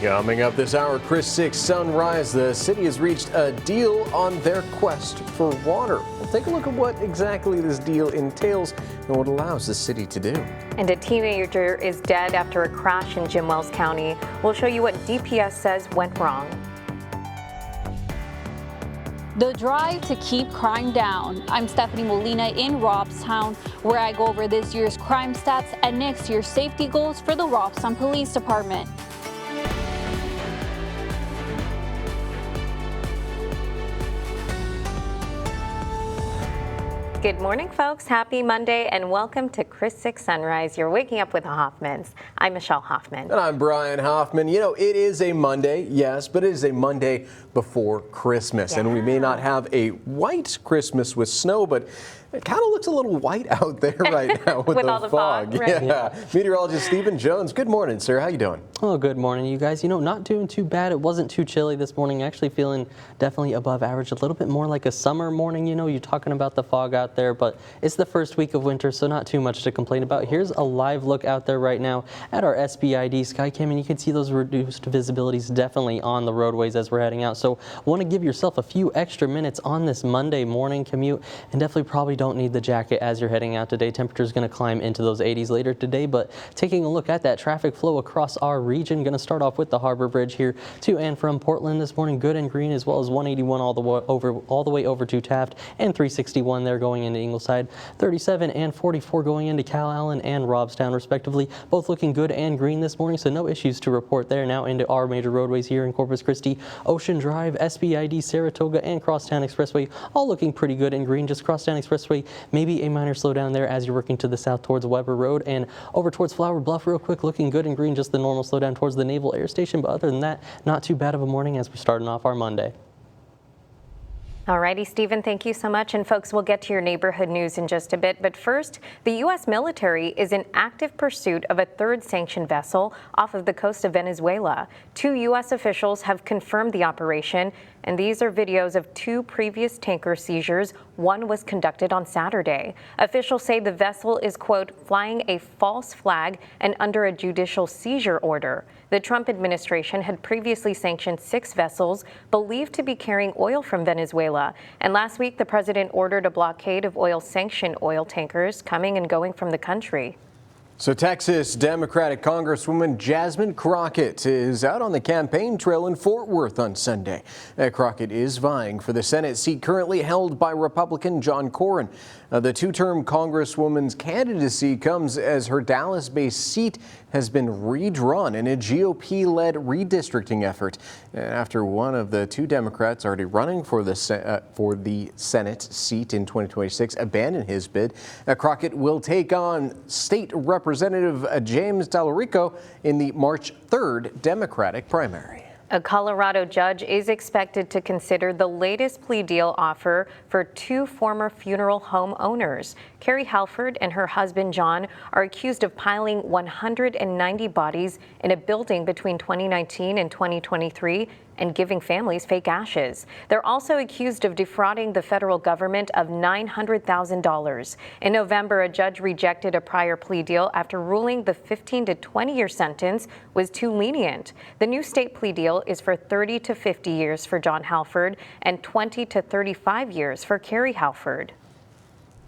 Coming up this hour, Chris 6 Sunrise. The city has reached a deal on their quest for water. We'll take a look at what exactly this deal entails and what it allows the city to do. And a teenager is dead after a crash in Jim Wells County. We'll show you what DPS says went wrong. The drive to keep crime down. I'm Stephanie Molina in Robstown, where I go over this year's crime stats and next year's safety goals for the Robstown Police Department. Good morning, folks. Happy Monday and welcome to Chris 6 Sunrise. You're waking up with the Hoffmans. I'm Michelle Hoffman. And I'm Brian Hoffman. You know, it is a Monday, yes, but it is a Monday before Christmas. Yeah. And we may not have a white Christmas with snow, but it kind of looks a little white out there right now with all the fog. Right? Yeah. Meteorologist Stephen Jones. Good morning, sir. How you doing? Oh, good morning, you guys. You know, not doing too bad. It wasn't too chilly this morning. Actually feeling definitely above average. A little bit more like a summer morning. You know, you're talking about the fog out there, but it's the first week of winter, so not too much to complain about. Here's a live look out there right now at our SBID Skycam, and you can see those reduced visibilities definitely on the roadways as we're heading out. So want to give yourself a few extra minutes on this Monday morning commute, and definitely probably don't need the jacket as you're heading out today. Temperature is going to climb into those 80s later today, but taking a look at that traffic flow across our region, going to start off with the Harbor Bridge here to and from Portland this morning, good and green, as well as 181 all the way over to Taft, and 361 there going into Ingleside, 37 and 44 going into Calallen and Robstown respectively, both looking good and green this morning, so no issues to report there. Now into our major roadways here in Corpus Christi, Ocean Drive, SBID, Saratoga, and Crosstown Expressway all looking pretty good and green. Just Crosstown Expressway, maybe a minor slowdown there as you're working to the south towards Weber Road, and over towards Flower Bluff real quick, looking good and green, just the normal slowdown towards the Naval Air Station, but other than that, not too bad of a morning as we're starting off our Monday. Alrighty, Stephen, thank you so much. And folks, we'll get to your neighborhood news in just a bit. But first, the U.S. military is in active pursuit of a third sanctioned vessel off of the coast of Venezuela. 2 U.S. officials have confirmed the operation, and these are videos of 2 previous tanker seizures. One was conducted on Saturday. Officials say the vessel is, quote, flying a false flag and under a judicial seizure order. The Trump administration had previously sanctioned 6 vessels believed to be carrying oil from Venezuela. And last week, the president ordered a blockade of oil-sanctioned oil tankers coming and going from the country. So Texas Democratic Congresswoman Jasmine Crockett is out on the campaign trail in Fort Worth on Sunday. Crockett is vying for the Senate seat currently held by Republican John Cornyn. The 2-term Congresswoman's candidacy comes as her Dallas-based seat has been redrawn in a GOP-led redistricting effort. After one of the 2 Democrats already running for the Senate seat in 2026 abandoned his bid, Crockett will take on State Representative James Tallarico in the March 3rd Democratic primary. A Colorado judge is expected to consider the latest plea deal offer for 2 former funeral home owners. Carrie Halford and her husband John are accused of piling 190 bodies in a building between 2019 and 2023 and giving families fake ashes. They're also accused of defrauding the federal government of $900,000. In November, a judge rejected a prior plea deal after ruling the 15 to 20-year sentence was too lenient. The new state plea deal is for 30 to 50 years for John Halford and 20 to 35 years for Carrie Halford.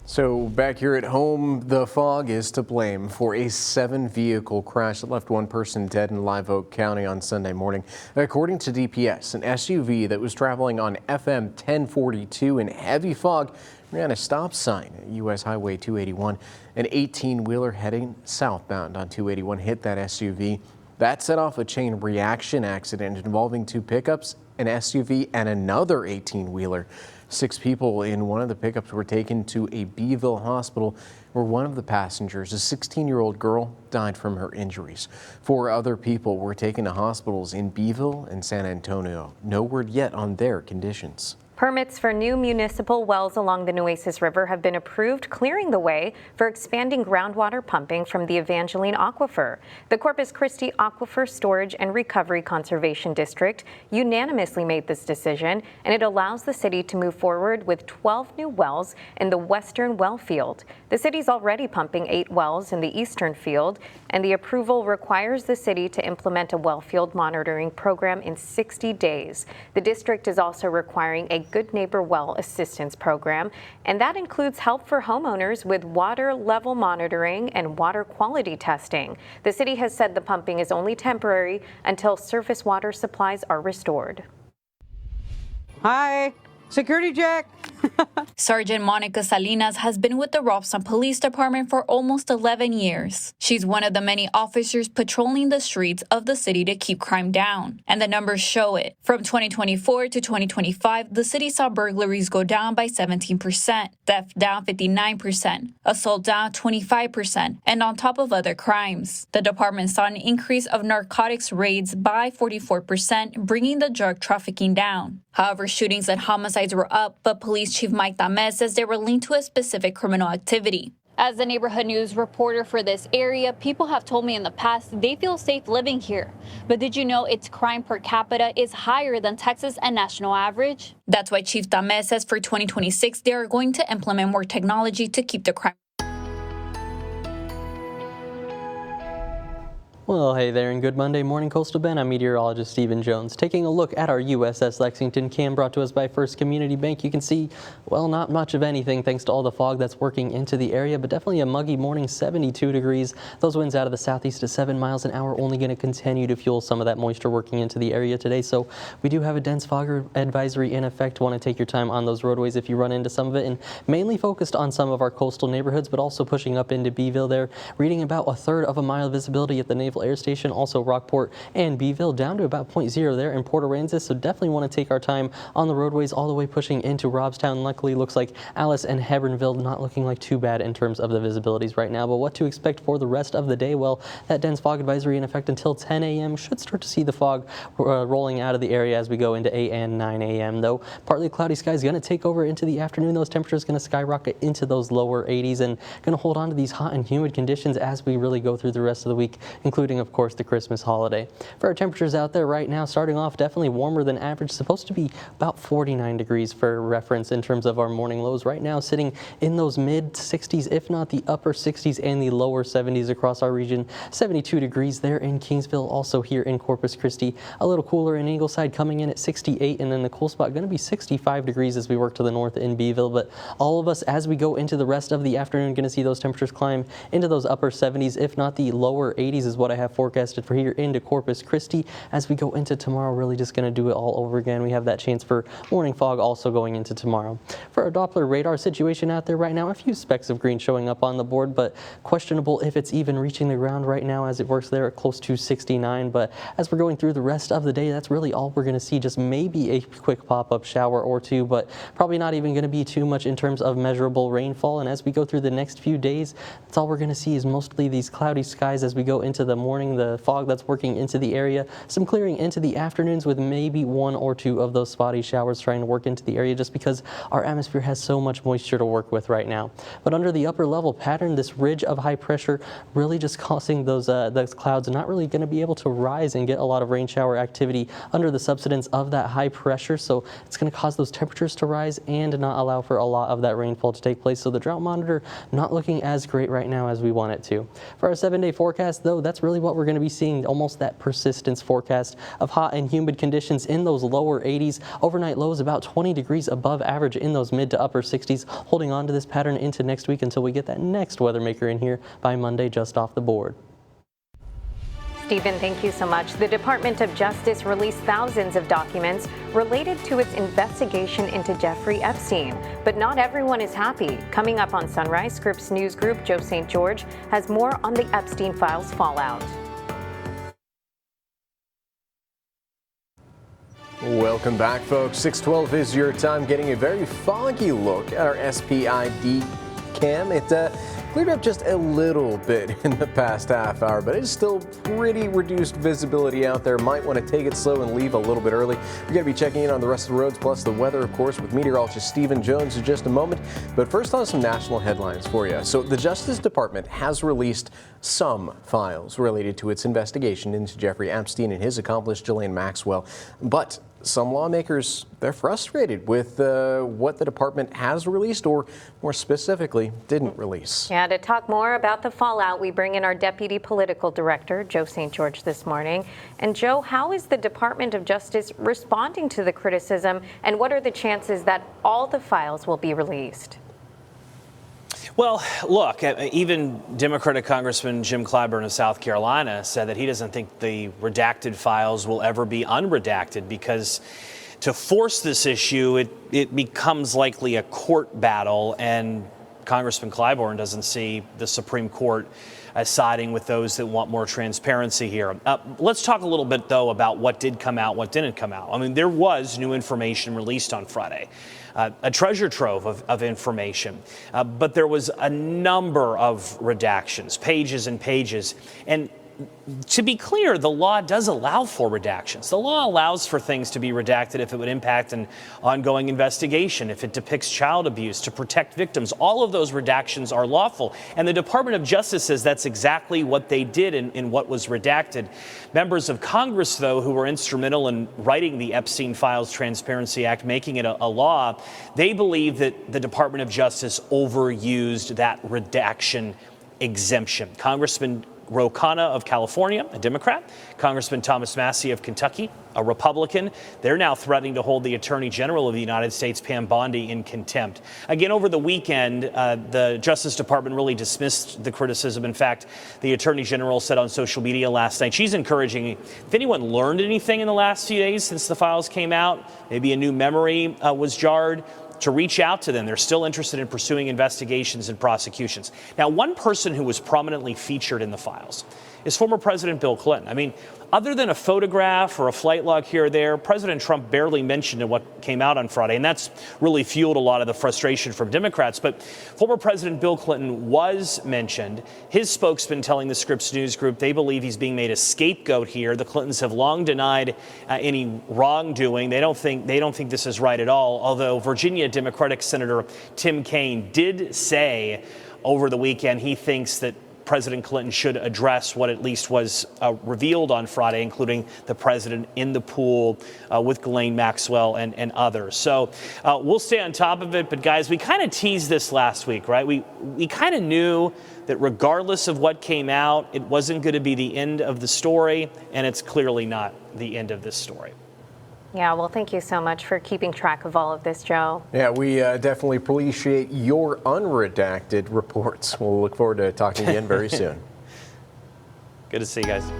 So back here at home, the fog is to blame for a 7-vehicle crash that left 1 person dead in Live Oak County on Sunday morning. According to DPS, an SUV that was traveling on FM 1042 in heavy fog ran a stop sign at U.S. Highway 281. An 18-wheeler heading southbound on 281 hit that SUV. That set off a chain reaction accident involving 2 pickups, an SUV, and another 18-wheeler. 6 people in one of the pickups were taken to a Beeville hospital, where one of the passengers, a 16-year-old girl, died from her injuries. 4 other people were taken to hospitals in Beeville and San Antonio. No word yet on their conditions. Permits for new municipal wells along the Nueces River have been approved, clearing the way for expanding groundwater pumping from the Evangeline Aquifer. The Corpus Christi Aquifer Storage and Recovery Conservation District unanimously made this decision, and it allows the city to move forward with 12 new wells in the western well field. The city's already pumping 8 wells in the eastern field, and the approval requires the city to implement a well field monitoring program in 60 days. The district is also requiring a Good Neighbor Well Assistance Program, and that includes help for homeowners with water level monitoring and water quality testing. The city has said the pumping is only temporary until surface water supplies are restored. Hi, security check. Sergeant Monica Salinas has been with the Robson Police Department for almost 11 years. She's one of the many officers patrolling the streets of the city to keep crime down, and the numbers show it. From 2024 to 2025, the city saw burglaries go down by 17%, theft down 59%, assault down 25%, and on top of other crimes. The department saw an increase of narcotics raids by 44%, bringing the drug trafficking down. However, shootings and homicides were up, but Police Chief Mike Tamez says they were linked to a specific criminal activity. As the neighborhood news reporter for this area, people have told me in the past they feel safe living here. But did you know its crime per capita is higher than Texas and national average? That's why Chief Tamez says for 2026, they are going to implement more technology to keep the crime. Well, hey there, and good Monday morning, Coastal Bend. I'm meteorologist Stephen Jones. Taking a look at our USS Lexington Cam brought to us by First Community Bank. You can see, well, not much of anything thanks to all the fog that's working into the area, but definitely a muggy morning, 72 degrees. Those winds out of the southeast to 7 miles an hour only going to continue to fuel some of that moisture working into the area today. So we do have a dense fog advisory in effect. Want to take your time on those roadways if you run into some of it, and mainly focused on some of our coastal neighborhoods, but also pushing up into Beeville there, reading about 1/3 of a mile visibility at the Naval Air Station, also Rockport and Beeville, down to about 0.0 there in Port Aransas. So definitely want to take our time on the roadways all the way pushing into Robstown. Luckily, looks like Alice and Hebbronville not looking like too bad in terms of the visibilities right now. But what to expect for the rest of the day? Well, that dense fog advisory in effect until 10 a.m. Should start to see the fog rolling out of the area as we go into 8 and 9 a.m. though. Partly cloudy skies going to take over into the afternoon. Those temperatures going to skyrocket into those lower 80s and going to hold on to these hot and humid conditions as we really go through the rest of the week, including, of course, the Christmas holiday. For our temperatures out there right now, starting off definitely warmer than average, supposed to be about 49 degrees for reference in terms of our morning lows. Right now sitting in those mid 60s, if not the upper 60s and the lower 70s across our region. 72 degrees there in Kingsville, also here in Corpus Christi. A little cooler in Ingleside, coming in at 68, and then the cool spot going to be 65 degrees as we work to the north in Beeville. But all of us, as we go into the rest of the afternoon, going to see those temperatures climb into those upper 70s, if not the lower 80s is what I have forecasted for here into Corpus Christi. As we go into tomorrow, really just going to do it all over again. We have that chance for morning fog also going into tomorrow. For our Doppler radar situation out there right now, a few specks of green showing up on the board, but questionable if it's even reaching the ground right now as it works there at close to 69. But as we're going through the rest of the day, that's really all we're going to see. Just maybe a quick pop-up shower or two, but probably not even going to be too much in terms of measurable rainfall. And as we go through the next few days, that's all we're going to see is mostly these cloudy skies as we go into the morning, the fog that's working into the area, some clearing into the afternoons with maybe 1 or 2 of those spotty showers trying to work into the area just because our atmosphere has so much moisture to work with right now. But under the upper level pattern, this ridge of high pressure really just causing those clouds not really going to be able to rise and get a lot of rain shower activity under the subsidence of that high pressure. So it's going to cause those temperatures to rise and not allow for a lot of that rainfall to take place. So the drought monitor not looking as great right now as we want it to. For our 7-day forecast, though, that's really what we're going to be seeing, almost that persistence forecast of hot and humid conditions in those lower 80s. Overnight lows about 20 degrees above average in those mid to upper 60s, holding on to this pattern into next week until we get that next weather maker in here by Monday just off the board. Stephen, thank you so much. The Department of Justice released thousands of documents related to its investigation into Jeffrey Epstein. But not everyone is happy. Coming up on Sunrise, Scripps News Group, Joe St. George has more on the Epstein files fallout. Welcome back, folks. 6:12 is your time, getting a very foggy look at our SPID cam. It Cleared up just a little bit in the past half hour, but it's still pretty reduced visibility out there. Might want to take it slow and leave a little bit early. We're going to be checking in on the rest of the roads, plus the weather, of course, with meteorologist Stephen Jones in just a moment. But first on some national headlines for you. So the Justice Department has released some files related to its investigation into Jeffrey Epstein and his accomplice Ghislaine Maxwell. But some lawmakers, they're frustrated with what the department has released, or more specifically, didn't release. Yeah, to talk more about the fallout, we bring in our Deputy Political Director, Joe St. George, this morning. And Joe, how is the Department of Justice responding to the criticism, and what are the chances that all the files will be released? Well, look, even Democratic Congressman Jim Clyburn of South Carolina said that he doesn't think the redacted files will ever be unredacted, because to force this issue, it becomes likely a court battle, and Congressman Clyburn doesn't see the Supreme Court as siding with those that want more transparency here. Let's talk a little bit, though, about what did come out, what didn't come out. I mean, there was new information released on Friday. A treasure trove of information, but there was a number of redactions, pages and pages. And to be clear, the law does allow for redactions. The law allows for things to be redacted if it would impact an ongoing investigation, if it depicts child abuse, to protect victims. All of those redactions are lawful. And the Department of Justice says that's exactly what they did in what was redacted. Members of Congress, though, who were instrumental in writing the Epstein Files Transparency Act, making it a law, they believe that the Department of Justice overused that redaction exemption. Congressman Ro Khanna of California, a Democrat, Congressman Thomas Massie of Kentucky, a Republican, they're now threatening to hold the Attorney General of the United States, Pam Bondi, in contempt. Again, over the weekend, the Justice Department really dismissed the criticism. In fact, the Attorney General said on social media last night, she's encouraging, if anyone learned anything in the last few days since the files came out, maybe a new memory was jarred, to reach out to them. They're still interested in pursuing investigations and prosecutions. Now, one person who was prominently featured in the files is former President Bill Clinton. I mean, other than a photograph or a flight log here or there, President Trump barely mentioned what came out on Friday, and that's really fueled a lot of the frustration from Democrats. But former President Bill Clinton was mentioned. His spokesman telling the Scripps News Group they believe he's being made a scapegoat here. The Clintons have long denied any wrongdoing. They don't think this is right at all, although Virginia Democratic Senator Tim Kaine did say over the weekend he thinks that President Clinton should address what at least was revealed on Friday, including the president in the pool with Ghislaine Maxwell and others. So we'll stay on top of it. But guys, we kind of teased this last week, right? We kind of knew that regardless of what came out, it wasn't going to be the end of the story, and it's clearly not the end of this story. Yeah, well, thank you so much for keeping track of all of this, Joe. Yeah, we definitely appreciate your unredacted reports. We'll look forward to talking again very soon. Good to see you guys.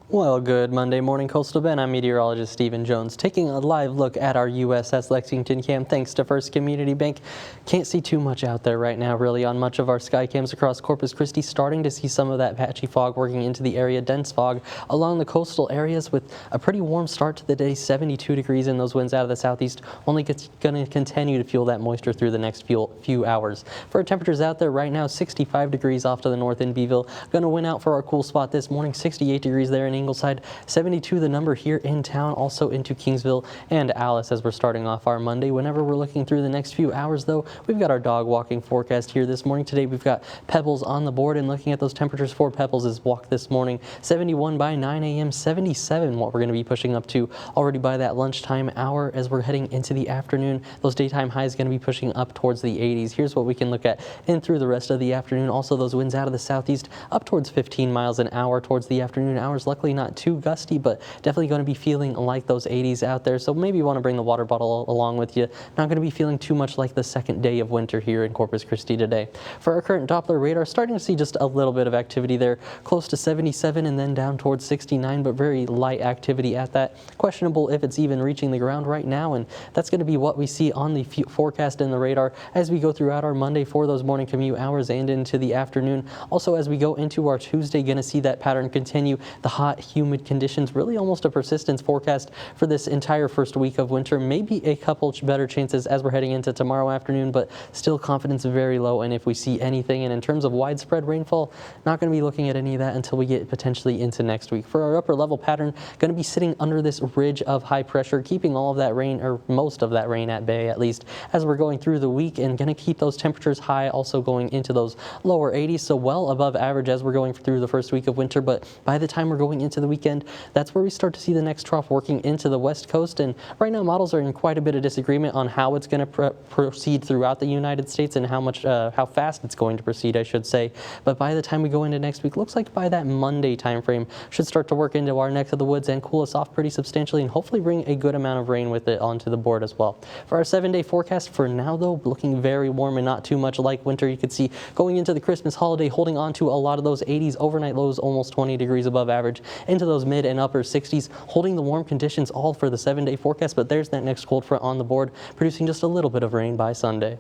Well, good Monday morning, Coastal Bend. I'm meteorologist Stephen Jones, taking a live look at our USS Lexington cam thanks to First Community Bank. Can't see too much out there right now, really, on much of our sky cams across Corpus Christi. Starting to see some of that patchy fog working into the area, dense fog along the coastal areas with a pretty warm start to the day, 72 degrees, and those winds out of the southeast only going to continue to fuel that moisture through the next few hours. For our temperatures out there right now, 65 degrees off to the north in Beeville. Going to win out for our cool spot this morning, 68 degrees there in Ingleside, 72 the number here in town, also into Kingsville and Alice as we're starting off our Monday. Whenever we're looking through the next few hours, though, we've got our dog walking forecast here this morning. Today we've got Pebbles on the board, and looking at those temperatures for Pebbles' walk this morning, 71 by 9 a.m., 77 what we're going to be pushing up to already by that lunchtime hour. As we're heading into the afternoon, those daytime highs going to be pushing up towards the 80s. Here's what we can look at in through the rest of the afternoon. Also, those winds out of the southeast up towards 15 miles an hour towards the afternoon hours. Luckily not too gusty, but definitely going to be feeling like those 80s out there. So maybe you want to bring the water bottle along with you. Not going to be feeling too much like the second day of winter here in Corpus Christi today. For our current Doppler radar, starting to see just a little bit of activity there, close to 77 and then down towards 69, but very light activity at that. Questionable if it's even reaching the ground right now, and that's going to be what we see on the forecast and the radar as we go throughout our Monday for those morning commute hours and into the afternoon. Also, as we go into our Tuesday, going to see that pattern continue. The hot, humid conditions, really almost a persistence forecast for this entire first week of winter. Maybe a couple better chances as we're heading into tomorrow afternoon, but still confidence very low. And if we see anything, and in terms of widespread rainfall, not going to be looking at any of that until we get potentially into next week. For our upper level pattern, going to be sitting under this ridge of high pressure, keeping all of that rain, or most of that rain at bay at least, as we're going through the week, and going to keep those temperatures high, also going into those lower 80s, so well above average as we're going through the first week of winter. But by the time we're going into the weekend, that's where we start to see the next trough working into the west coast. And right now models are in quite a bit of disagreement on how it's going to proceed throughout the United States and how fast it's going to proceed, I should say. But by the time we go into next week, looks like by that Monday timeframe should start to work into our neck of the woods and cool us off pretty substantially, and hopefully bring a good amount of rain with it onto the board as well. For our 7-day forecast for now, though, looking very warm and not too much like winter. You could see going into the Christmas holiday, holding on to a lot of those 80s, overnight lows almost 20 degrees above average, into those mid and upper 60s, holding the warm conditions all for the 7-day forecast. But there's that next cold front on the board, producing just a little bit of rain by Sunday.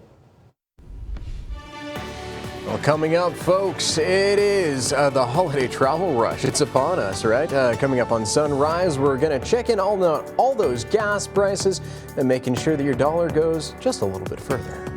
Well, coming up, folks, it is the holiday travel rush. It's upon us, right? Coming up on Sunrise, we're going to check in on all those gas prices and making sure that your dollar goes just a little bit further.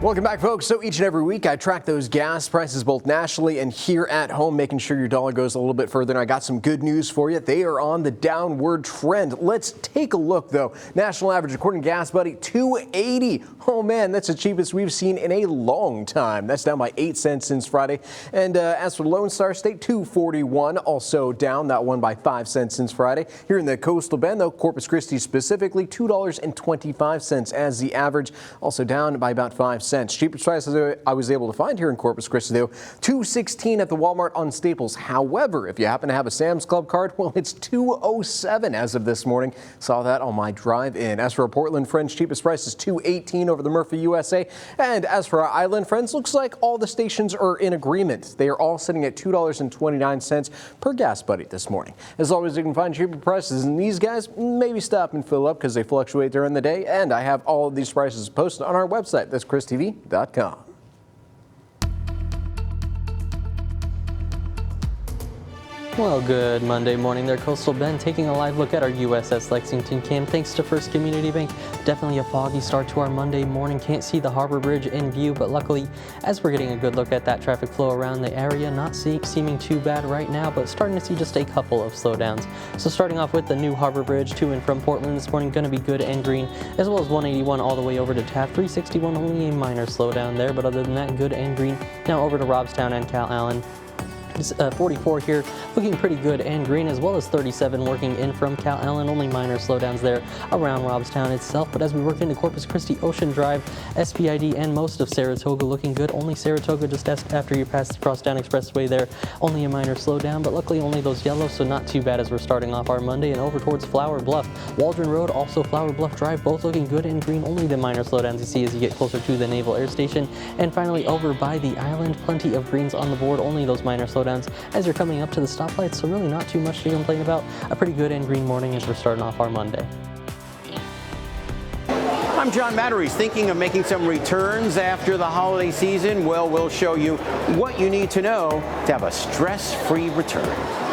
Welcome back, folks. So each and every week I track those gas prices both nationally and here at home, making sure your dollar goes a little bit further. And I got some good news for you. They are on the downward trend. Let's take a look, though. National average, according to GasBuddy, $2.80. Oh, man, that's the cheapest we've seen in a long time. That's down by 8 cents since Friday. And as for Lone Star State, $2.41, also down, that one by 5 cents since Friday. Here in the Coastal Bend, though, Corpus Christi specifically, $2.25 as the average, also down by about 5 cents. Cheapest prices I was able to find here in Corpus Christi, though, $2.16 at the Walmart on Staples. However, if you happen to have a Sam's Club card, well, it's $2.07 as of this morning. Saw that on my drive in. As for our Portland friends, cheapest price is $2.18 over the Murphy USA. And as for our island friends, looks like all the stations are in agreement. They are all sitting at $2.29 per GasBuddy this morning. As always, you can find cheaper prices, and these guys maybe stop and fill up because they fluctuate during the day. And I have all of these prices posted on our website, that's ChrisTV.com. Well, good Monday morning there, Coastal Bend. Taking a live look at our USS Lexington Cam. Thanks to First Community Bank. Definitely a foggy start to our Monday morning. Can't see the Harbor Bridge in view, but luckily, as we're getting a good look at that traffic flow around the area, not seeming too bad right now, but starting to see just a couple of slowdowns. So starting off with the new Harbor Bridge to and from Portland this morning, going to be good and green, as well as 181 all the way over to Taft. 361, only a minor slowdown there, but other than that, good and green. Now over to Robstown and Cal Allen. 44 here, looking pretty good and green, as well as 37 working in from Cal Allen. Only minor slowdowns there around Robstown itself. But as we work into Corpus Christi, Ocean Drive, SPID, and most of Saratoga looking good. Only Saratoga just after you pass the Crosstown Expressway there, only a minor slowdown, but luckily only those yellows, so not too bad as we're starting off our Monday. And over towards Flower Bluff, Waldron Road, also Flower Bluff Drive, both looking good and green. Only the minor slowdowns you see as you get closer to the Naval Air Station. And finally over by the island, plenty of greens on the board, only those minor slowdowns as you're coming up to the stoplights, so really not too much to complain about. A pretty good and green morning as we're starting off our Monday. I'm John Matteries. Thinking of making some returns after the holiday season? Well, we'll show you what you need to know to have a stress-free return.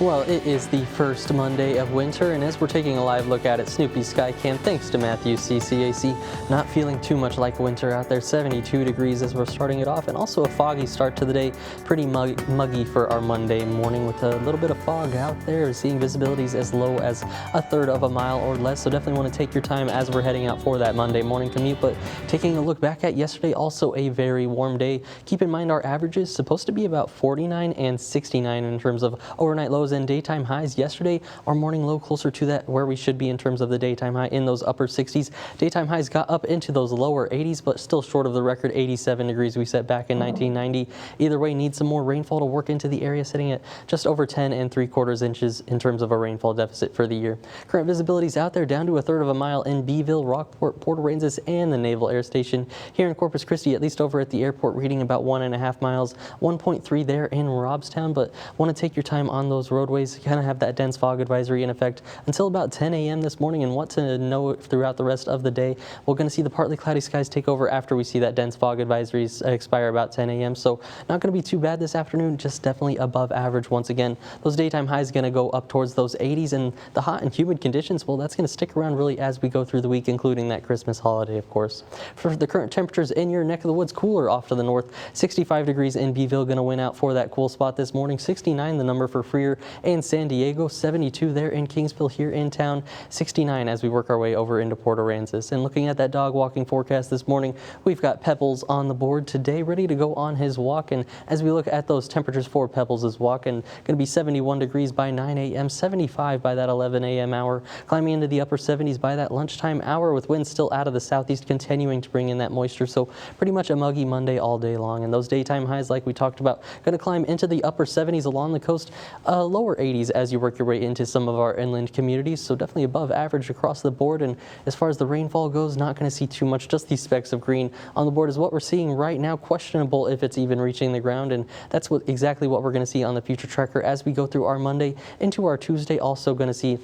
Well, it is the first Monday of winter, and as we're taking a live look at it, Snoopy Skycam, thanks to Matthew CCAC, not feeling too much like winter out there. 72 degrees as we're starting it off, and also a foggy start to the day. Pretty muggy for our Monday morning with a little bit of fog out there, seeing visibilities as low as a third of a mile or less. So definitely want to take your time as we're heading out for that Monday morning commute. But taking a look back at yesterday, also a very warm day. Keep in mind our averages supposed to be about 49 and 69 in terms of overnight lows and daytime highs. Yesterday, our morning low closer to that where we should be in terms of the daytime high, in those upper 60s. Daytime highs got up into those lower 80s, but still short of the record 87 degrees we set back in 1990. Either way, need some more rainfall to work into the area, sitting at just over 10 3/4 inches in terms of a rainfall deficit for the year. Current visibility's out there down to a third of a mile in Beeville, Rockport, Port Aransas, and the Naval Air Station. Here in Corpus Christi, at least over at the airport, reading about 1.5 miles, 1.3 there in Robstown. But want to take your time on those roadways. Kind of have that dense fog advisory in effect until about 10 a.m. this morning. And what to know throughout the rest of the day, we're going to see the partly cloudy skies take over after we see that dense fog advisories expire about 10 a.m. So not going to be too bad this afternoon, just definitely above average once again. Those daytime highs going to go up towards those 80s, and the hot and humid conditions, well, that's going to stick around really as we go through the week, including that Christmas holiday, of course. For the current temperatures in your neck of the woods, cooler off to the north. 65 degrees in Beeville, going to win out for that cool spot this morning. 69 the number for Freer and San Diego. 72 there in Kingsville here in town. 69 as we work our way over into Port Aransas. And looking at that dog walking forecast this morning, we've got Pebbles on the board today, ready to go on his walk. And as we look at those temperatures for Pebbles' walk, and going to be 71 degrees by 9 a.m., 75 by that 11 a.m. hour, climbing into the upper 70s by that lunchtime hour, with winds still out of the southeast continuing to bring in that moisture. So pretty much a muggy Monday all day long. And those daytime highs, like we talked about, going to climb into the upper 70s along the coast, lower 80s as you work your way into some of our inland communities. So definitely above average across the board. And as far as the rainfall goes, not going to see too much. Just these specks of green on the board is what we're seeing right now. Questionable if it's even reaching the ground. And that's exactly what we're going to see on the future tracker as we go through our Monday into our Tuesday. Also going to see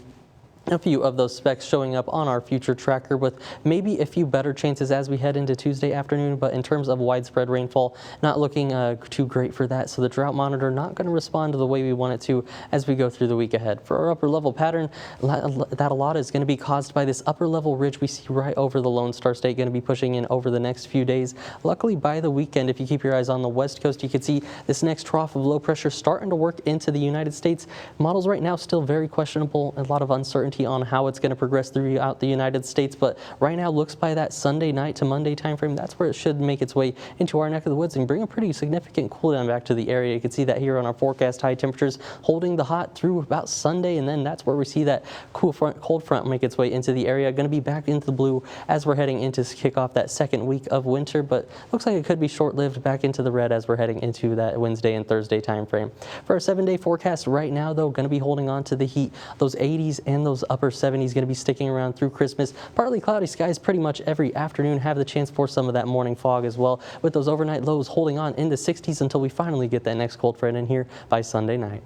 a few of those specs showing up on our future tracker, with maybe a few better chances as we head into Tuesday afternoon. But in terms of widespread rainfall, not looking too great for that. So the drought monitor not going to respond to the way we want it to as we go through the week ahead. For our upper level pattern, that a lot is going to be caused by this upper level ridge we see right over the Lone Star State, going to be pushing in over the next few days. Luckily, by the weekend, if you keep your eyes on the west coast, you can see this next trough of low pressure starting to work into the United States. Models right now still very questionable, a lot of uncertainty on how it's going to progress throughout the United States, but right now looks by that Sunday night to Monday timeframe, that's where it should make its way into our neck of the woods and bring a pretty significant cool down back to the area. You can see that here on our forecast, high temperatures holding the hot through about Sunday, and then that's where we see that cold front make its way into the area. Going to be back into the blue as we're heading into kick off that second week of winter, but looks like it could be short-lived, back into the red as we're heading into that Wednesday and Thursday timeframe. For our 7-day forecast right now, though, going to be holding on to the heat. Those 80s and those upper 70s going to be sticking around through Christmas. Partly cloudy skies pretty much every afternoon, have the chance for some of that morning fog as well, with those overnight lows holding on in the 60s until we finally get that next cold front in here by Sunday night.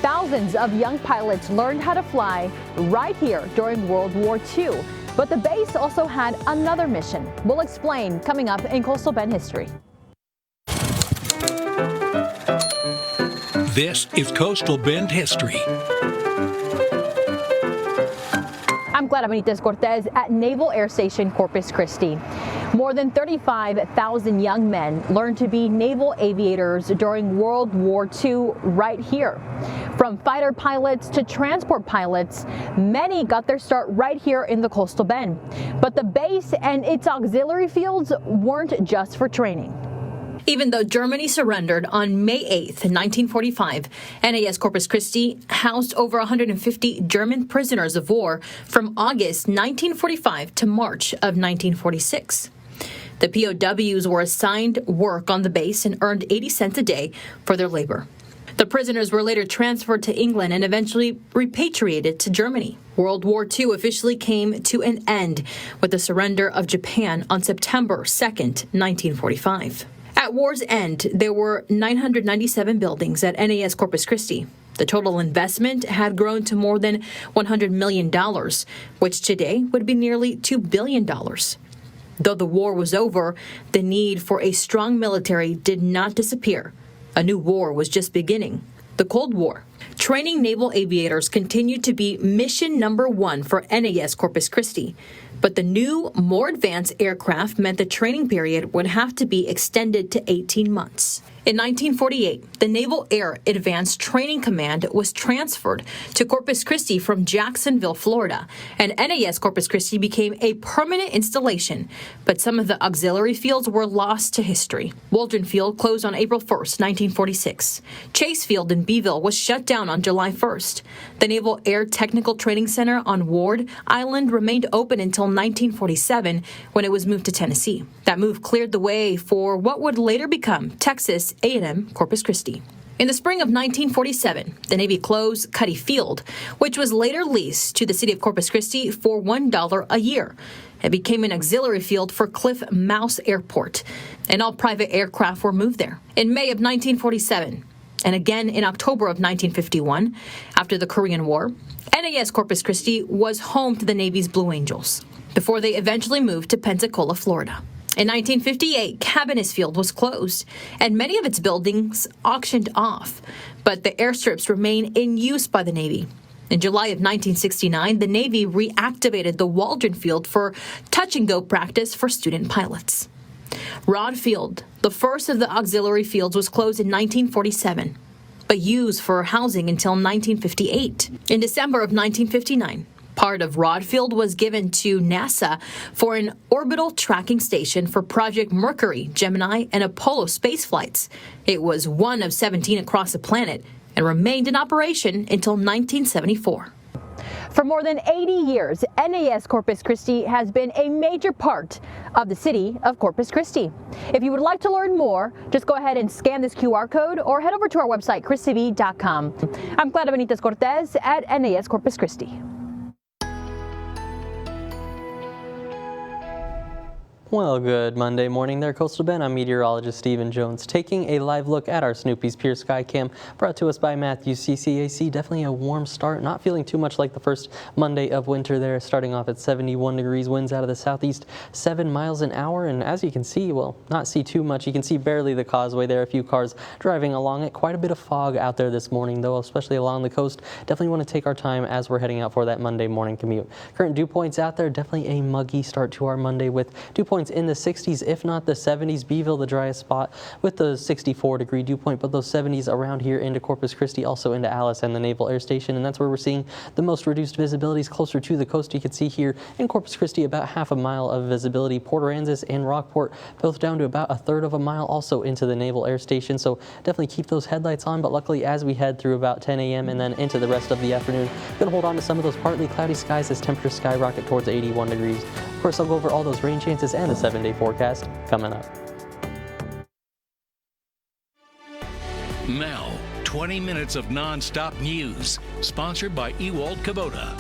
Thousands of young pilots learned how to fly right here during World War II. But the base also had another mission. We'll explain coming up in Coastal Bend History. This is Coastal Bend History. I'm Clara Benitez Cortez at Naval Air Station Corpus Christi. More than 35,000 young men learned to be naval aviators during World War II right here. From fighter pilots to transport pilots, many got their start right here in the Coastal Bend. But the base and its auxiliary fields weren't just for training. Even though Germany surrendered on May 8th, 1945, NAS Corpus Christi housed over 150 German prisoners of war from August 1945 to March of 1946. The POWs were assigned work on the base and earned 80 cents a day for their labor. The prisoners were later transferred to England and eventually repatriated to Germany. World War II officially came to an end with the surrender of Japan on September 2nd, 1945. At war's end, there were 997 buildings at NAS Corpus Christi. The total investment had grown to more than $100 million, which today would be nearly $2 billion. Though the war was over, the need for a strong military did not disappear. A new war was just beginning, the Cold War. Training naval aviators continued to be mission number one for NAS Corpus Christi. But the new, more advanced aircraft meant the training period would have to be extended to 18 months. In 1948, the Naval Air Advanced Training Command was transferred to Corpus Christi from Jacksonville, Florida, and NAS Corpus Christi became a permanent installation, but some of the auxiliary fields were lost to history. Waldron Field closed on April 1st, 1946. Chase Field in Beeville was shut down on July 1st. The Naval Air Technical Training Center on Ward Island remained open until 1947, when it was moved to Tennessee. That move cleared the way for what would later become Texas A&M Corpus Christi. In the spring of 1947, the Navy closed Cuddy Field, which was later leased to the city of Corpus Christi for $1 a year. It became an auxiliary field for Cliff Mouse Airport, and all private aircraft were moved there. In May of 1947, And again in October of 1951, after the Korean War, NAS Corpus Christi was home to the Navy's Blue Angels, before they eventually moved to Pensacola, Florida. In 1958, Cabinets Field was closed, and many of its buildings auctioned off, but the airstrips remain in use by the Navy. In July of 1969, the Navy reactivated the Waldron Field for touch-and-go practice for student pilots. Rodd Field, the first of the auxiliary fields, was closed in 1947, but used for housing until 1958. In December of 1959, part of Rodd Field was given to NASA for an orbital tracking station for Project Mercury, Gemini, and Apollo space flights. It was one of 17 across the planet and remained in operation until 1974. For more than 80 years, NAS Corpus Christi has been a major part of the city of Corpus Christi. If you would like to learn more, just go ahead and scan this QR code or head over to our website, christv.com. I'm Clara Benitez Cortez at NAS Corpus Christi. Well, good Monday morning there, Coastal Bend. I'm meteorologist Stephen Jones, taking a live look at our Snoopy's Pier Skycam, brought to us by Matthews CCAC. Definitely a warm start, not feeling too much like the first Monday of winter there, starting off at 71 degrees, winds out of the southeast 7 miles an hour. And as you can see, well, not see too much, you can see barely the causeway there, a few cars driving along it. Quite a bit of fog out there this morning, though, especially along the coast. Definitely want to take our time as we're heading out for that Monday morning commute. Current dew points out there, definitely a muggy start to our Monday with dew points in the 60s, if not the 70s. Beeville, the driest spot with the 64-degree dew point, but those 70s around here into Corpus Christi, also into Alice and the Naval Air Station, and that's where we're seeing the most reduced visibilities closer to the coast. You can see here in Corpus Christi about half a mile of visibility. Port Aransas and Rockport both down to about a third of a mile, also into the Naval Air Station, so definitely keep those headlights on. But luckily, as we head through about 10 a.m. and then into the rest of the afternoon, gonna hold on to some of those partly cloudy skies as temperatures skyrocket towards 81 degrees. Of course, I'll go over all those rain chances and the 7-day forecast coming up. Now, 20 minutes of non-stop news, sponsored by Ewald Kubota.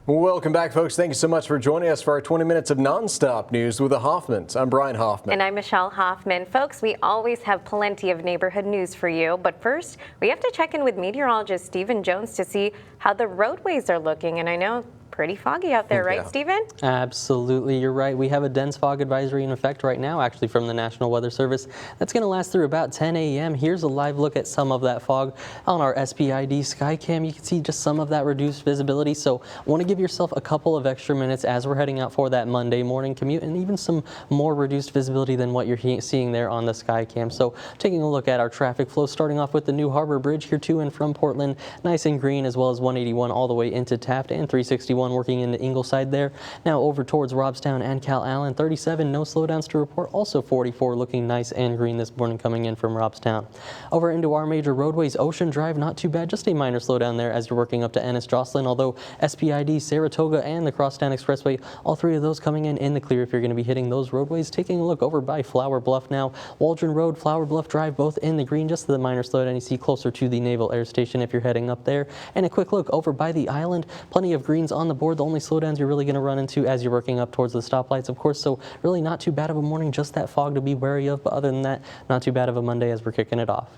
Welcome back, folks. Thank you so much for joining us for our 20 minutes of non-stop news with the Hoffmans. I'm Brian Hoffman. And I'm Michelle Hoffman. Folks, we always have plenty of neighborhood news for you, but first, we have to check in with meteorologist Stephen Jones to see how the roadways are looking. And I know pretty foggy out there, right, Stephen? Absolutely, you're right. We have a dense fog advisory in effect right now, actually, from the National Weather Service. That's going to last through about 10 a.m. Here's a live look at some of that fog on our SPID Skycam. You can see just some of that reduced visibility, so want to give yourself a couple of extra minutes as we're heading out for that Monday morning commute, and even some more reduced visibility than what you're seeing there on the Skycam. So taking a look at our traffic flow, starting off with the New Harbor Bridge here to and from Portland, nice and green, as well as 181 all the way into Taft and 361 working into Ingleside there. Now over towards Robstown and Cal Allen, 37, no slowdowns to report. Also 44 looking nice and green this morning coming in from Robstown. Over into our major roadways, Ocean Drive, not too bad, just a minor slowdown there as you're working up to Ennis Jocelyn, although SPID, Saratoga, and the Crosstown Expressway, all three of those coming in the clear if you're going to be hitting those roadways. Taking a look over by Flower Bluff now, Waldron Road, Flower Bluff Drive, both in the green, just the minor slowdown you see closer to the Naval Air Station if you're heading up there. And a quick look over by the island, plenty of greens on the board. The only slowdowns you're really going to run into as you're working up towards the stoplights, of course, so really not too bad of a morning, just that fog to be wary of, but other than that, not too bad of a Monday as we're kicking it off.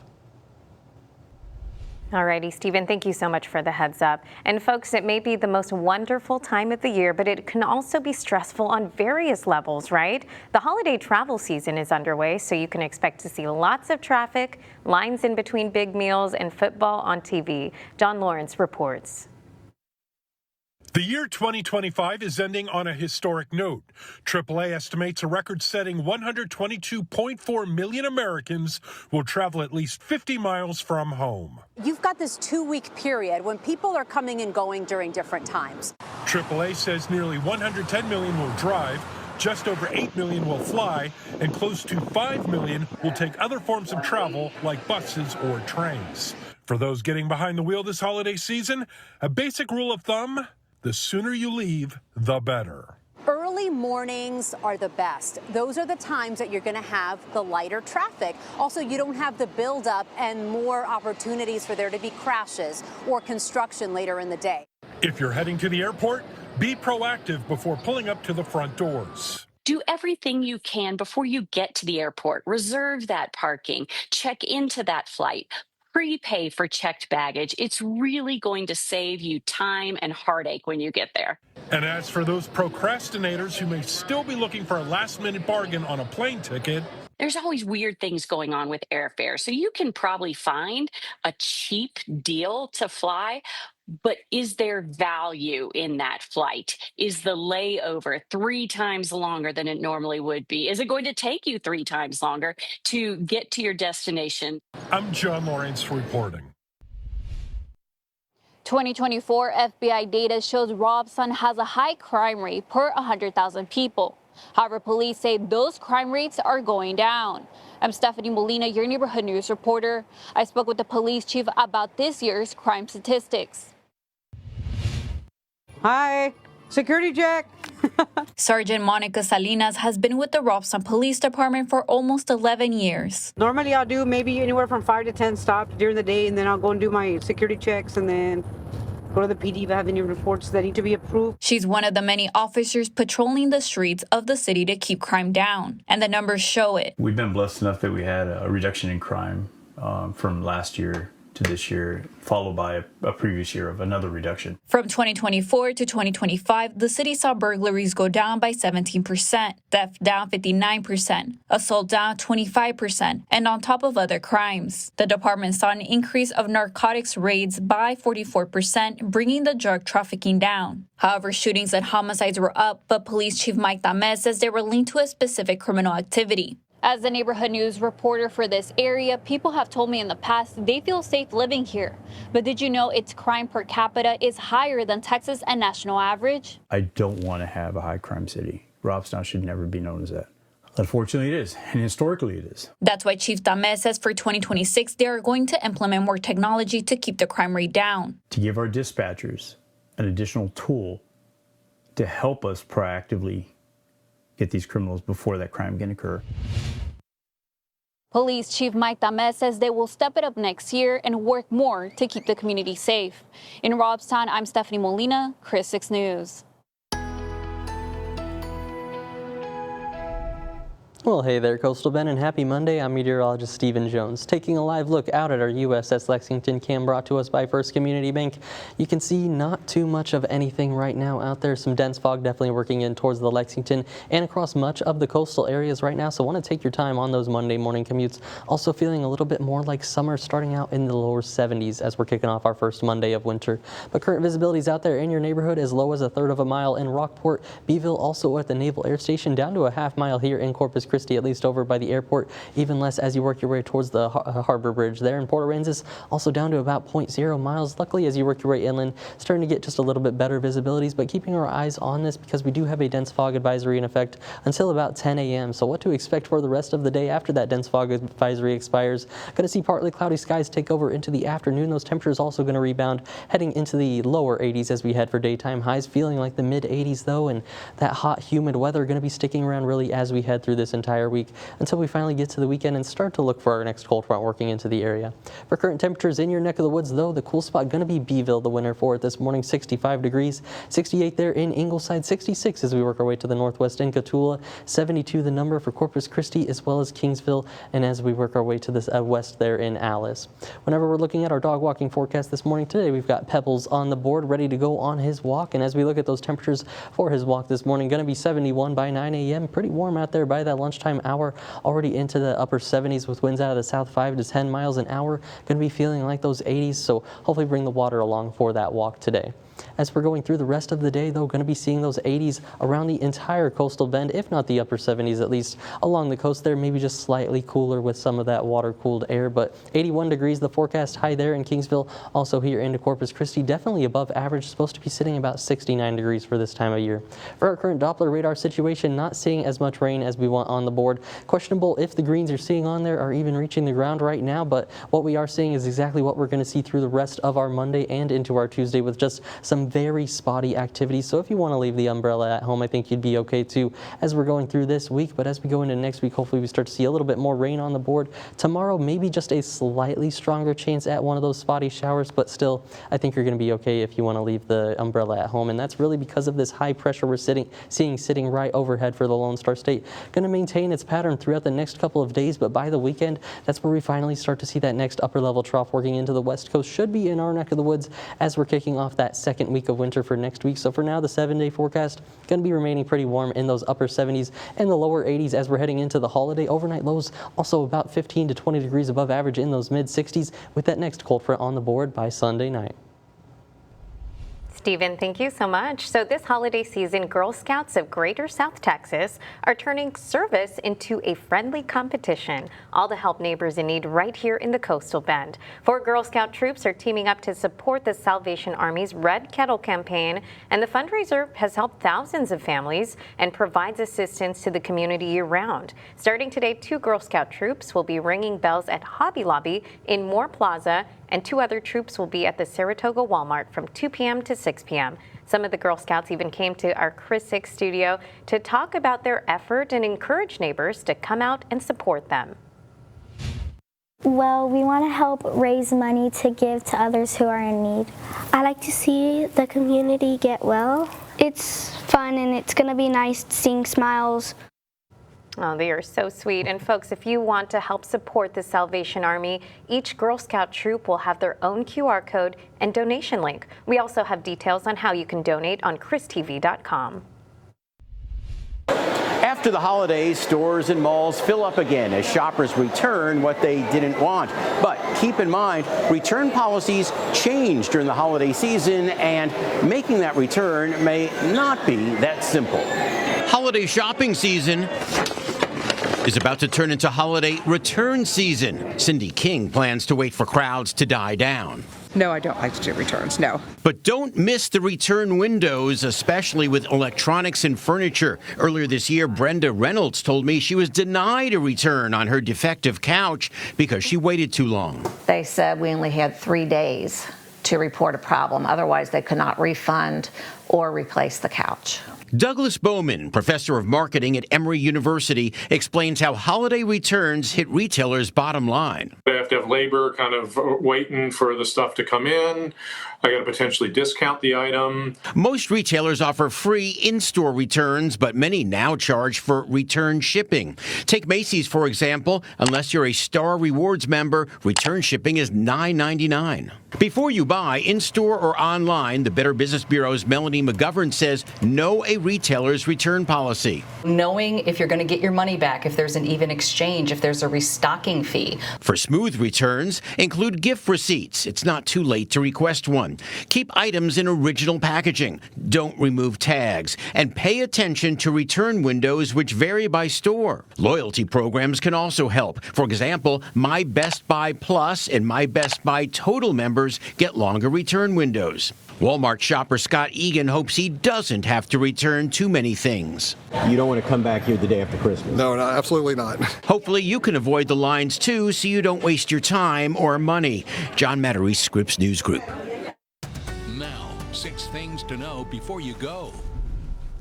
Alrighty, Stephen, thank you so much for the heads up. And folks, it may be the most wonderful time of the year, but it can also be stressful on various levels, right? The holiday travel season is underway, so you can expect to see lots of traffic, lines in between big meals, and football on TV. John Lawrence reports. The year 2025 is ending on a historic note. AAA estimates a record-setting 122.4 million Americans will travel at least 50 miles from home. You've got this 2-week period when people are coming and going during different times. AAA says nearly 110 million will drive, just over 8 million will fly, and close to 5 million will take other forms of travel like buses or trains. For those getting behind the wheel this holiday season, a basic rule of thumb: the sooner you leave, the better. Early mornings are the best. Those are the times that you're going to have the lighter traffic. Also, you don't have the buildup and more opportunities for there to be crashes or construction later in the day. If you're heading to the airport, be proactive before pulling up to the front doors. Do everything you can before you get to the airport. Reserve that parking, check into that flight, prepay for checked baggage. It's really going to save you time and heartache when you get there. And as for those procrastinators who may still be looking for a last-minute bargain on a plane ticket, there's always weird things going on with airfare, so you can probably find a cheap deal to fly. But is there value in that flight? Is the layover 3 times longer than it normally would be? Is it going to take you 3 times longer to get to your destination? I'm John Lawrence reporting. 2024 FBI data shows Robson has a high crime rate per 100,000 people. However, police say those crime rates are going down. I'm Stephanie Molina, your neighborhood news reporter. I spoke with the police chief about this year's crime statistics. Hi, security check. Sergeant Monica Salinas has been with the Robson Police Department for almost 11 years. Normally I'll do maybe anywhere from 5 to 10 stops during the day, and then I'll go and do my security checks and then go to the PD if I have any reports that need to be approved. She's one of the many officers patrolling the streets of the city to keep crime down, and the numbers show it. We've been blessed enough that we had a reduction in crime from last year to this year, followed by a previous year of another reduction. From 2024 to 2025, the city saw burglaries go down by 17%, theft down 59%, assault down 25%, and on top of other crimes. The department saw an increase of narcotics raids by 44%, bringing the drug trafficking down. However, shootings and homicides were up, but Police Chief Mike Tamez says they were linked to a specific criminal activity. As the neighborhood news reporter for this area, people have told me in the past they feel safe living here. But did you know its crime per capita is higher than Texas and national average? I don't want to have a high crime city. Robstown should never be known as that. Unfortunately, it is, and historically it is. That's why Chief Tamez says for 2026, they are going to implement more technology to keep the crime rate down. To give our dispatchers an additional tool to help us proactively get these criminals before that crime can occur. Police Chief Mike Tamez says they will step it up next year and work more to keep the community safe. In Robstown, I'm Stephanie Molina, Chris 6 News. Well, hey there, Coastal Bend, and happy Monday. I'm meteorologist Stephen Jones. Taking a live look out at our USS Lexington cam brought to us by First Community Bank. You can see not too much of anything right now out there. Some dense fog definitely working in towards the Lexington and across much of the coastal areas right now. So want to take your time on those Monday morning commutes. Also feeling a little bit more like summer, starting out in the lower 70s as we're kicking off our first Monday of winter. But current visibility is out there in your neighborhood as low as 1/3 of a mile in Rockport. Beeville also at the Naval Air Station, down to a half mile here in Corpus Christi, at least over by the airport, even less as you work your way towards the Harbor Bridge there. In Port Aransas, also down to about 0.0 miles. Luckily, as you work your way inland, starting to get just a little bit better visibilities, but keeping our eyes on this because we do have a dense fog advisory in effect until about 10 a.m. So what to expect for the rest of the day after that dense fog advisory expires. Going to see partly cloudy skies take over into the afternoon. Those temperatures also going to rebound, heading into the lower 80s as we head for daytime highs, feeling like the mid 80s though, and that hot, humid weather going to be sticking around really as we head through this entire week until we finally get to the weekend and start to look for our next cold front working into the area. For current temperatures in your neck of the woods though, the cool spot going to be Beeville, the winner for it this morning, 65 degrees, 68 there in Ingleside, 66 as we work our way to the northwest in Cotulla, 72 the number for Corpus Christi as well as Kingsville, and as we work our way to the west there in Alice. Whenever we're looking at our dog walking forecast this morning, today we've got Pebbles on the board ready to go on his walk, and as we look at those temperatures for his walk this morning, going to be 71 by 9 a.m. Pretty warm out there by that lunchtime hour, already into the upper 70s with winds out of the south 5 to 10 miles an hour. Going to be feeling like those 80s, so hopefully bring the water along for that walk today. As we're going through the rest of the day, though, going to be seeing those 80s around the entire coastal bend, if not the upper 70s at least along the coast there, maybe just slightly cooler with some of that water-cooled air, but 81 degrees the forecast high there in Kingsville, also here into Corpus Christi, definitely above average, supposed to be sitting about 69 degrees for this time of year. For our current Doppler radar situation, not seeing as much rain as we want on the board. Questionable if the greens you're seeing on there are even reaching the ground right now, but what we are seeing is exactly what we're going to see through the rest of our Monday and into our Tuesday, with just some very spotty activity. So if you want to leave the umbrella at home, I think you'd be okay too as we're going through this week. But as we go into next week, hopefully we start to see a little bit more rain on the board. Tomorrow, maybe just a slightly stronger chance at one of those spotty showers, but still, I think you're going to be okay if you want to leave the umbrella at home. And that's really because of this high pressure we're seeing sitting right overhead for the Lone Star State. Going to maintain its pattern throughout the next couple of days, but by the weekend, that's where we finally start to see that next upper level trough working into the west coast. Should be in our neck of the woods as we're kicking off that second week of winter for next week. So for now, the 7-day forecast going to be remaining pretty warm in those upper 70s and the lower 80s as we're heading into the holiday. Overnight lows also about 15 to 20 degrees above average in those mid 60s with that next cold front on the board by Sunday night. Stephen, thank you so much. So this holiday season, Girl Scouts of Greater South Texas are turning service into a friendly competition, all to help neighbors in need right here in the Coastal Bend. 4 Girl Scout troops are teaming up to support the Salvation Army's Red Kettle campaign, and the fundraiser has helped thousands of families and provides assistance to the community year-round. Starting today, 2 Girl Scout troops will be ringing bells at Hobby Lobby in Moore Plaza, and 2 other troops will be at the Saratoga Walmart from 2 p.m. to 6 p.m. Some of the Girl Scouts even came to our Chris 6 studio to talk about their effort and encourage neighbors to come out and support them. Well, we want to help raise money to give to others who are in need. I like to see the community get well. It's fun and it's going to be nice seeing smiles. Oh, they are so sweet. And folks, if you want to help support the Salvation Army, each Girl Scout troop will have their own QR code and donation link. We also have details on how you can donate on christv.com. After the holidays, stores and malls fill up again as shoppers return what they didn't want. But keep in mind, return policies change during the holiday season, and making that return may not be that simple. Holiday shopping season is about to turn into holiday return season. Cindy King plans to wait for crowds to die down. No, I don't like to do returns, no. But don't miss the return windows, especially with electronics and furniture. Earlier this year, Brenda Reynolds told me she was denied a return on her defective couch because she waited too long. They said we only had 3 days to report a problem. Otherwise, they could not refund or replace the couch. Douglas Bowman, professor of marketing at Emory University, explains how holiday returns hit retailers' bottom line. They have to have labor kind of waiting for the stuff to come in. I got to potentially discount the item. Most retailers offer free in-store returns, but many now charge for return shipping. Take Macy's, for example. Unless you're a Star Rewards member, return shipping is $9.99. Before you buy, in-store or online, the Better Business Bureau's Melanie McGovern says know a retailer's return policy. Knowing if you're going to get your money back, if there's an even exchange, if there's a restocking fee. For smooth returns, include gift receipts. It's not too late to request one. Keep items in original packaging. Don't remove tags. And pay attention to return windows, which vary by store. Loyalty programs can also help. For example, My Best Buy Plus and My Best Buy Total members get longer return windows. Walmart shopper Scott Egan hopes he doesn't have to return too many things. You don't want to come back here the day after Christmas? No, absolutely not. Hopefully you can avoid the lines too, so you don't waste your time or money. John Mattery, Scripps News Group. Now, 6 things to know before you go.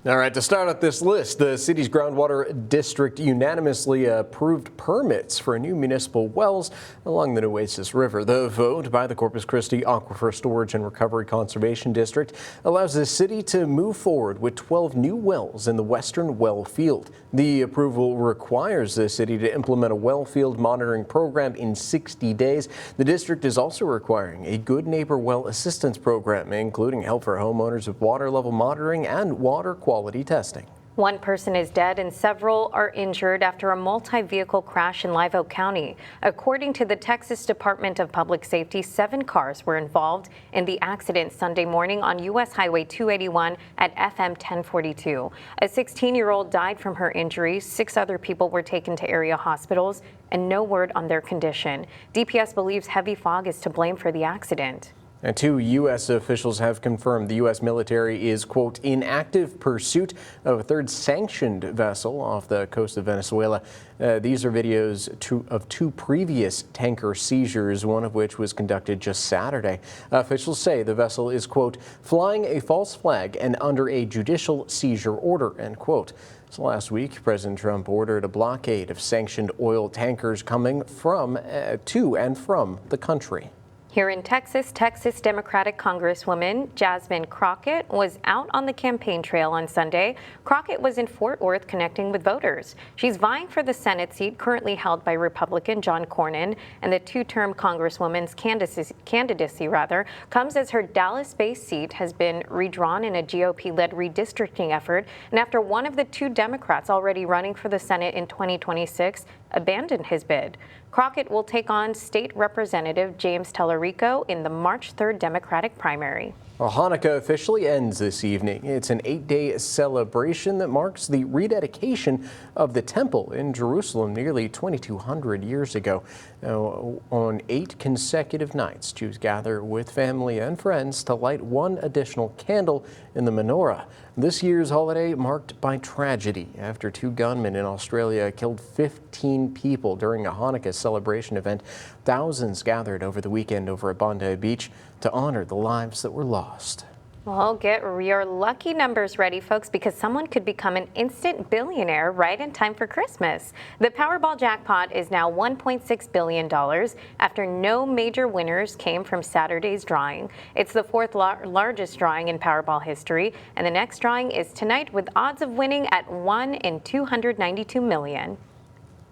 All right, to start out this list, the city's groundwater district unanimously approved permits for new municipal wells along the Nueces River. The vote by the Corpus Christi Aquifer Storage and Recovery Conservation District allows the city to move forward with 12 new wells in the western well field. The approval requires the city to implement a well field monitoring program in 60 days. The district is also requiring a Good Neighbor Well Assistance Program, including help for homeowners with water level monitoring and water quality testing. 1 person is dead and several are injured after a multi-vehicle crash in Live Oak County. According to the Texas Department of Public Safety, 7 cars were involved in the accident Sunday morning on U.S. Highway 281 at FM 1042. A 16-year-old died from her injuries. 6 other people were taken to area hospitals and no word on their condition. DPS believes heavy fog is to blame for the accident. And 2 U.S. officials have confirmed the U.S. military is, quote, in active pursuit of a third sanctioned vessel off the coast of Venezuela. These are videos of 2 previous tanker seizures, one of which was conducted just Saturday. Officials say the vessel is, quote, flying a false flag and under a judicial seizure order, end quote. So last week, President Trump ordered a blockade of sanctioned oil tankers coming from, to and from the country. Here in Texas, Texas Democratic Congresswoman Jasmine Crockett was out on the campaign trail on Sunday. Crockett was in Fort Worth connecting with voters. She's vying for the Senate seat currently held by Republican John Cornyn, and the 2-term Congresswoman's candidacy comes as her Dallas-based seat has been redrawn in a GOP-led redistricting effort, and after one of the 2 Democrats already running for the Senate in 2026 abandoned his bid. Crockett will take on State Representative James Tellerico in the March 3rd Democratic primary. Well, Hanukkah officially ends this evening. It's an 8-day celebration that marks the rededication of the temple in Jerusalem nearly 2,200 years ago. On 8 consecutive nights, Jews gather with family and friends to light one additional candle in the menorah. This year's holiday marked by tragedy after 2 gunmen in Australia killed 15 people during a Hanukkah celebration event. Thousands gathered over the weekend over at Bondi Beach to honor the lives that were lost. Well, get your lucky numbers ready, folks, because someone could become an instant billionaire right in time for Christmas. The Powerball jackpot is now $1.6 billion after no major winners came from Saturday's drawing. It's the 4th largest drawing in Powerball history, and the next drawing is tonight with odds of winning at 1 in 292 million.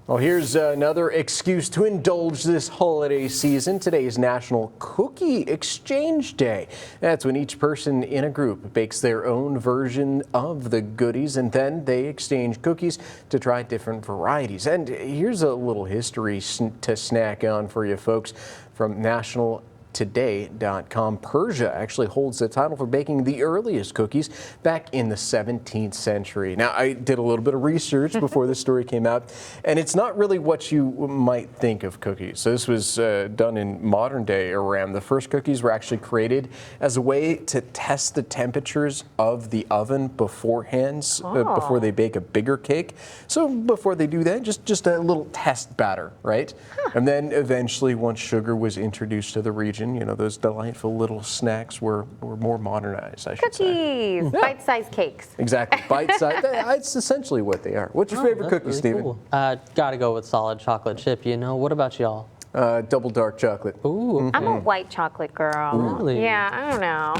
Well, here's another excuse to indulge this holiday season. Today is National Cookie Exchange Day. That's when each person in a group bakes their own version of the goodies, and then they exchange cookies to try different varieties. And here's a little history to snack on for you folks from nationaltoday.com. Persia actually holds the title for baking the earliest cookies back in the 17th century. Now, I did a little bit of research before this story came out, and it's not really what you might think of cookies. So this was done in modern day Iran. The first cookies were actually created as a way to test the temperatures of the oven beforehand, before they bake a bigger cake. So before they do that, just a little test batter, right? And then eventually, once sugar was introduced to the region, you know, those delightful little snacks were more modernized, I should say. Cookies, bite-sized cakes. Exactly, bite-sized. That's essentially what they are. What's your favorite cookie, really Stephen? Cool. Gotta go with solid chocolate chip, you know. What about y'all? Double dark chocolate. Ooh. I'm a white chocolate girl. Really? Yeah, I don't know.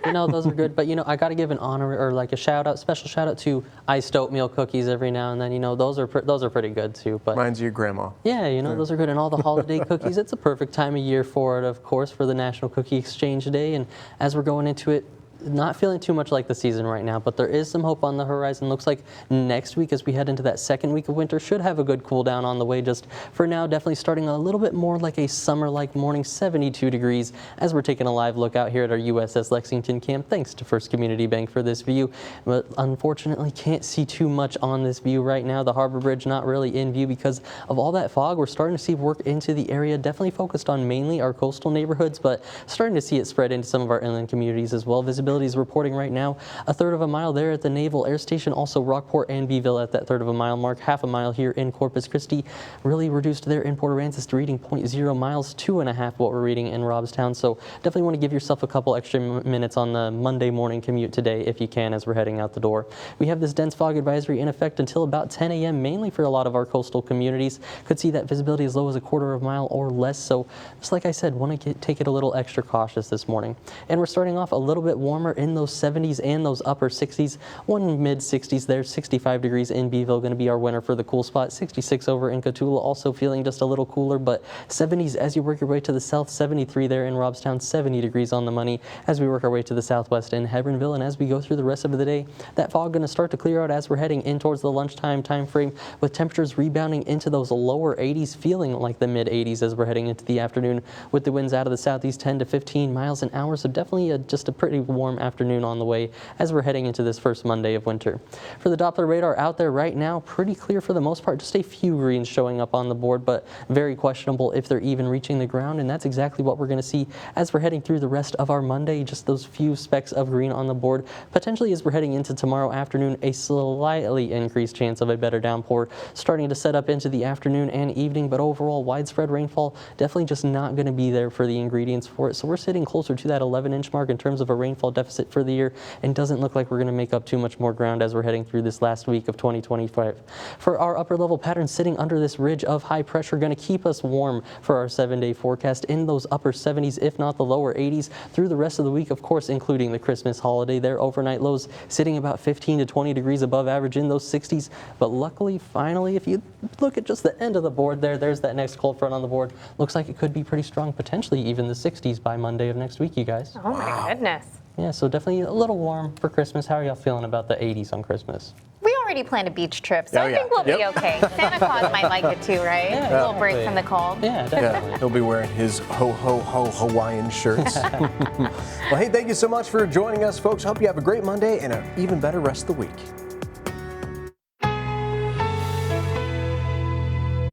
You know, those are good, but you know, I got to give an honor or like a special shout out to iced oatmeal cookies every now and then. You know, those are pretty good too. But mine's your grandma. Yeah, you know, those are good, and all the holiday cookies. It's a perfect time of year for it, of course, for the National Cookie Exchange Day. And as we're going into it, not feeling too much like the season right now, but there is some hope on the horizon. Looks like next week, as we head into that second week of winter, should have a good cool down on the way. Just for now, definitely starting a little bit more like a summer-like morning, 72 degrees, as we're taking a live look out here at our USS Lexington camp. Thanks to First Community Bank for this view, but unfortunately can't see too much on this view right now. The Harbor Bridge not really in view because of all that fog. We're starting to see work into the area, definitely focused on mainly our coastal neighborhoods, but starting to see it spread into some of our inland communities as well. Visibility is reporting right now a third of a mile there at the Naval Air Station, also Rockport and Beeville at that third of a mile mark, half a mile here in Corpus Christi. Really reduced there in Port Aransas to reading 0.0 miles, 2.5 what we're reading in Robstown. So definitely want to give yourself a couple extra minutes on the Monday morning commute today if you can as we're heading out the door. We have this dense fog advisory in effect until about 10 a.m. mainly for a lot of our coastal communities. Could see that visibility as low as a quarter of a mile or less. So just like I said, want to take it a little extra cautious this morning. And we're starting off a little bit warmer in those 70s and those upper 60s. One mid 60s there, 65 degrees in Beeville, going to be our winner for the cool spot. 66 over in Cotulla, also feeling just a little cooler, but 70s as you work your way to the south. 73 there in Robstown, 70 degrees on the money as we work our way to the southwest in Hebronville. And as we go through the rest of the day, that fog going to start to clear out as we're heading in towards the lunchtime time frame, with temperatures rebounding into those lower 80s, feeling like the mid 80s as we're heading into the afternoon, with the winds out of the southeast 10 to 15 miles an hour. So definitely just a pretty warm warm afternoon on the way as we're heading into this first Monday of winter. For the Doppler radar out there right now, pretty clear for the most part, just a few greens showing up on the board, but very questionable if they're even reaching the ground, and that's exactly what we're going to see as we're heading through the rest of our Monday, just those few specks of green on the board. Potentially as we're heading into tomorrow afternoon, a slightly increased chance of a better downpour starting to set up into the afternoon and evening, but overall widespread rainfall definitely just not going to be there for the ingredients for it. So we're sitting closer to that 11-inch mark in terms of a rainfall deficit for the year, and doesn't look like we're going to make up too much more ground as we're heading through this last week of 2025. For our upper level pattern sitting under this ridge of high pressure, going to keep us warm for our 7-day forecast in those upper 70s, if not the lower 80s, through the rest of the week, of course, including the Christmas holiday. Their overnight lows sitting about 15 to 20 degrees above average in those 60s. But luckily, finally, if you look at just the end of the board there's that next cold front on the board. Looks like it could be pretty strong, potentially even the 60s by Monday of next week, you guys. Oh my goodness. Yeah, so definitely a little warm for Christmas. How are y'all feeling about the 80s on Christmas? We already planned a beach trip, so I think we'll be okay. Santa Claus might like it too, right? Yeah, a little break from the cold. Yeah, definitely. Yeah, he'll be wearing his ho-ho-ho Hawaiian shirts. Well, hey, thank you so much for joining us, folks. Hope you have a great Monday and an even better rest of the week.